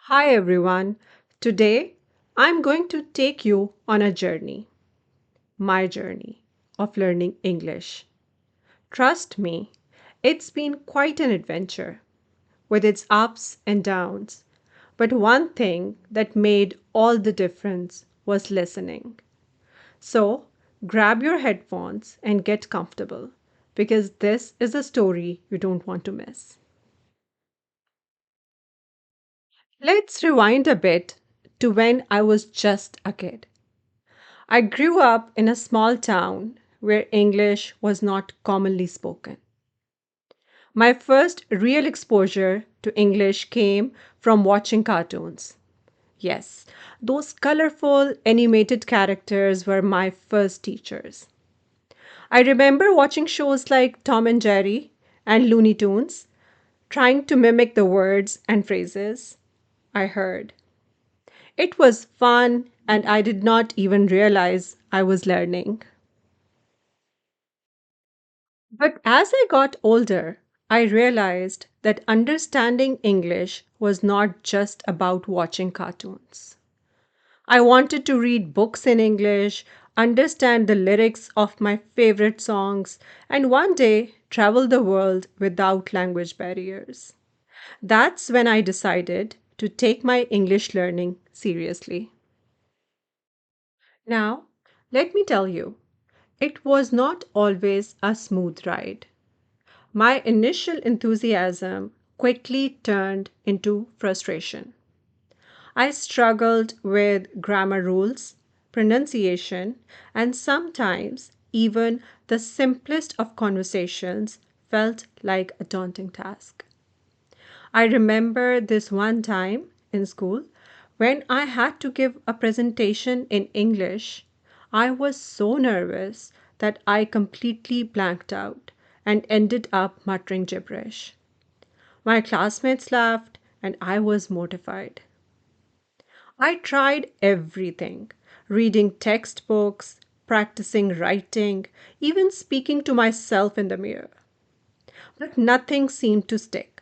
Hi everyone. Today I'm going to take you on a journey, my journey of learning English. Trust me, it's been quite an adventure with its ups and downs. But one thing that made all the difference was listening. So grab your headphones and get comfortable because this is a story you don't want to miss. Let's rewind a bit to when I was just a kid. I grew up in a small town where English was not commonly spoken. My first real exposure to English came from watching cartoons. Yes, those colorful animated characters were my first teachers. I remember watching shows like Tom and Jerry and Looney Tunes, trying to mimic the words and phrases I heard. It was fun, and I did not even realize I was learning. But as I got older, I realized that understanding English was not just about watching cartoons. I wanted to read books in English, understand the lyrics of my favorite songs, and one day travel the world without language barriers. That's when I decided to take my English learning seriously. Now, let me tell you, it was not always a smooth ride. My initial enthusiasm quickly turned into frustration. I struggled with grammar rules, pronunciation, and sometimes even the simplest of conversations felt like a daunting task. I remember this one time in school when I had to give a presentation in English. I was so nervous that I completely blanked out and ended up muttering gibberish. My classmates laughed and I was mortified. I tried everything, reading textbooks, practicing writing, even speaking to myself in the mirror. But nothing seemed to stick.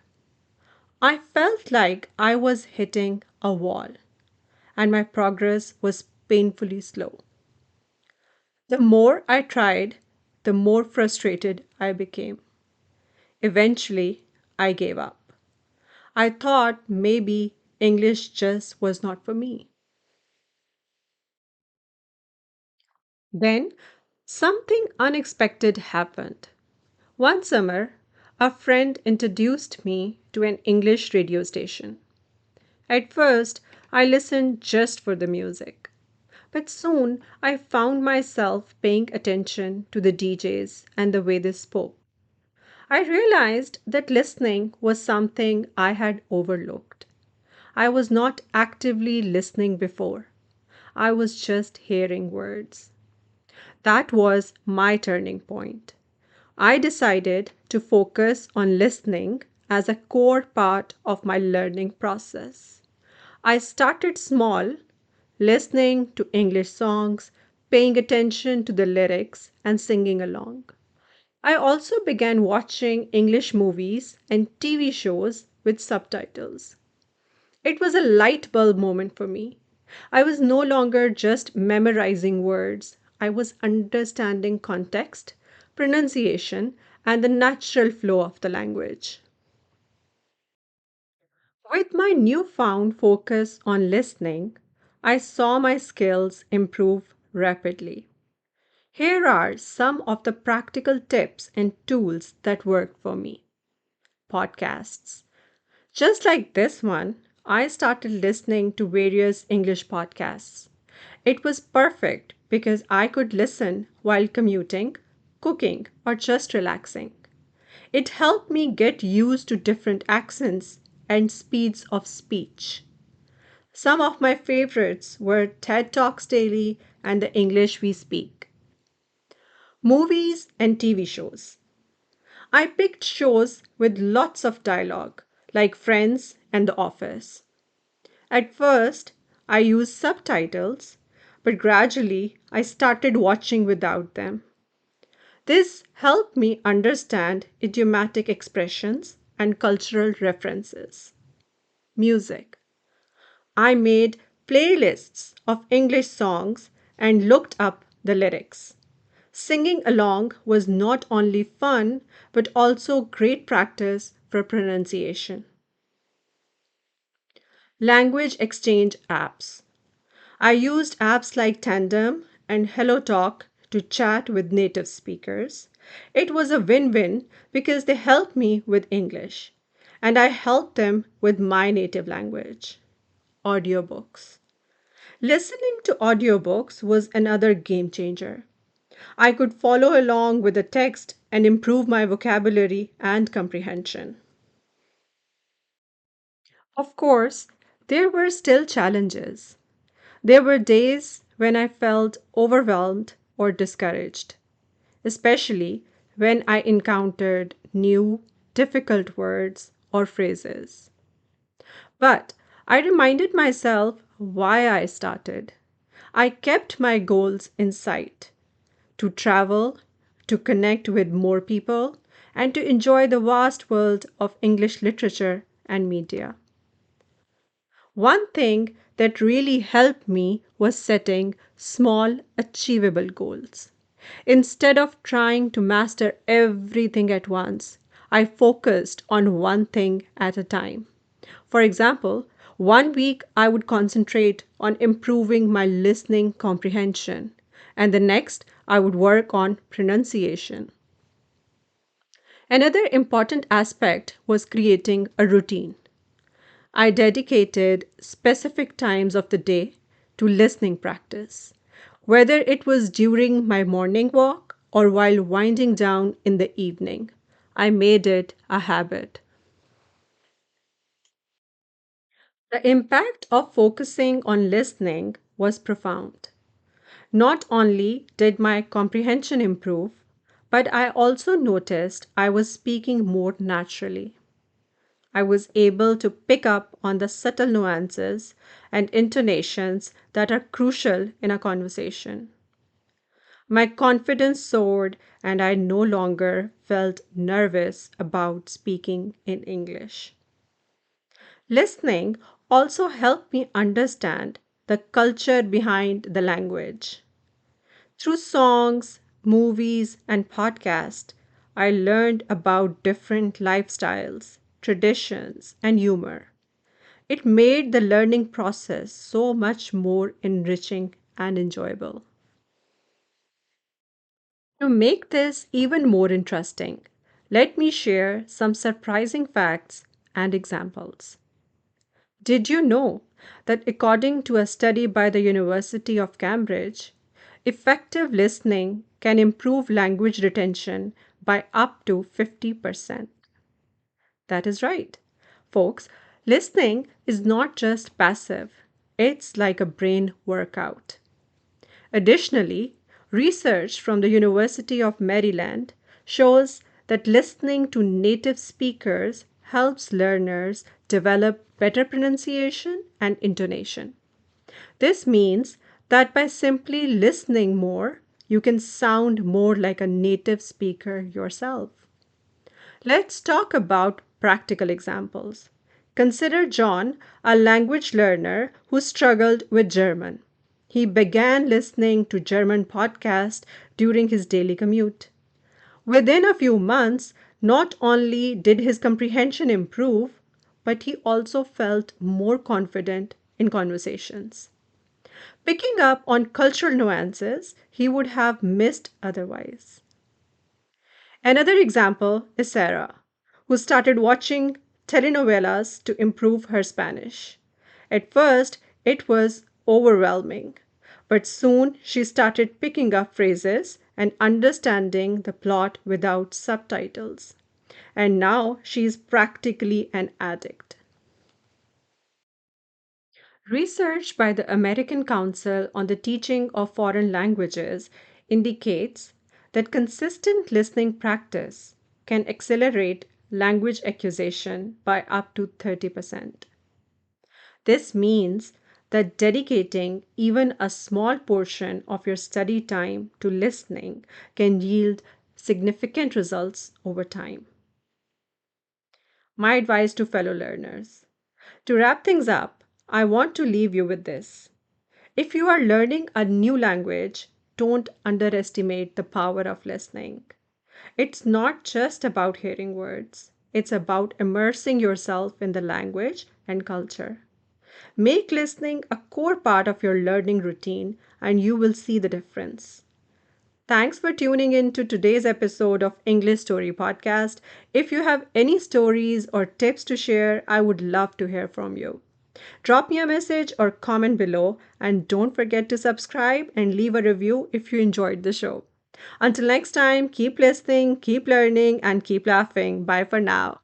I felt like I was hitting a wall, and my progress was painfully slow. The more I tried, the more frustrated I became. Eventually, I gave up. I thought maybe English just was not for me. Then something unexpected happened. One summer, a friend introduced me to an English radio station. At first, I listened just for the music. But soon I found myself paying attention to the DJs and the way they spoke. I realized that listening was something I had overlooked. I was not actively listening before, I was just hearing words. That was my turning point. I decided to focus on listening as a core part of my learning process. I started small, listening to English songs, paying attention to the lyrics, and singing along. I also began watching English movies and TV shows with subtitles. It was a light bulb moment for me. I was no longer just memorizing words, I was understanding context, pronunciation, and the natural flow of the language. With my newfound focus on listening, I saw my skills improve rapidly. Here are some of the practical tips and tools that work for me. Podcasts. Just like this one, I started listening to various English podcasts. It was perfect because I could listen while commuting, cooking, or just relaxing. It helped me get used to different accents and speeds of speech. Some of my favorites were TED Talks Daily and The English We Speak. Movies and TV shows. I picked shows with lots of dialogue, like Friends and The Office. At first, I used subtitles, but gradually I started watching without them. This helped me understand idiomatic expressions and cultural references. Music. I made playlists of English songs and looked up the lyrics. Singing along was not only fun, but also great practice for pronunciation. Language exchange apps. I used apps like Tandem and HelloTalk to chat with native speakers. It was a win win because they helped me with English, and I helped them with my native language. Audiobooks. Listening to audiobooks was another game changer. I could follow along with the text and improve my vocabulary and comprehension. Of course, there were still challenges. There were days when I felt overwhelmed or discouraged, especially when I encountered new, difficult words or phrases. But I reminded myself why I started. I kept my goals in sight: to travel, to connect with more people, and to enjoy the vast world of English literature and media. One thing that really helped me was setting small, achievable goals. Instead of trying to master everything at once, I focused on one thing at a time. For example, one week I would concentrate on improving my listening comprehension, and the next I would work on pronunciation. Another important aspect was creating a routine. I dedicated specific times of the day to listening practice, whether it was during my morning walk or while winding down in the evening. I made it a habit. The impact of focusing on listening was profound. Not only did my comprehension improve, but I also noticed I was speaking more naturally. I was able to pick up on the subtle nuances and intonations that are crucial in a conversation. My confidence soared, and I no longer felt nervous about speaking in English. Listening also helped me understand the culture behind the language. Through songs, movies, and podcasts, I learned about different lifestyles, traditions, and humor. It made the learning process so much more enriching and enjoyable. To make this even more interesting, let me share some surprising facts and examples. Did you know that according to a study by the University of Cambridge, effective listening can improve language retention by up to 50%? That is right. Folks, listening is not just passive, it's like a brain workout. Additionally, research from the University of Maryland shows that listening to native speakers helps learners develop better pronunciation and intonation. This means that by simply listening more, you can sound more like a native speaker yourself. Let's talk about practical examples. Consider John, a language learner who struggled with German. He began listening to German podcasts during his daily commute. Within a few months, not only did his comprehension improve, but he also felt more confident in conversations, picking up on cultural nuances he would have missed otherwise. Another example is Sarah, who started watching telenovelas to improve her Spanish. At first, it was overwhelming, but soon she started picking up phrases and understanding the plot without subtitles. And now she is practically an addict. Research by the American Council on the Teaching of Foreign Languages indicates that consistent listening practice can accelerate language acquisition by up to 30%. This means that dedicating even a small portion of your study time to listening can yield significant results over time. My advice to fellow learners: to wrap things up, I want to leave you with this. If you are learning a new language, don't underestimate the power of listening. It's not just about hearing words, it's about immersing yourself in the language and culture. Make listening a core part of your learning routine, and you will see the difference. Thanks for tuning in to today's episode of English Story Podcast. If you have any stories or tips to share, I would love to hear from you. Drop me a message or comment below, and don't forget to subscribe and leave a review if you enjoyed the show. Until next time, keep listening, keep learning, and keep laughing. Bye for now.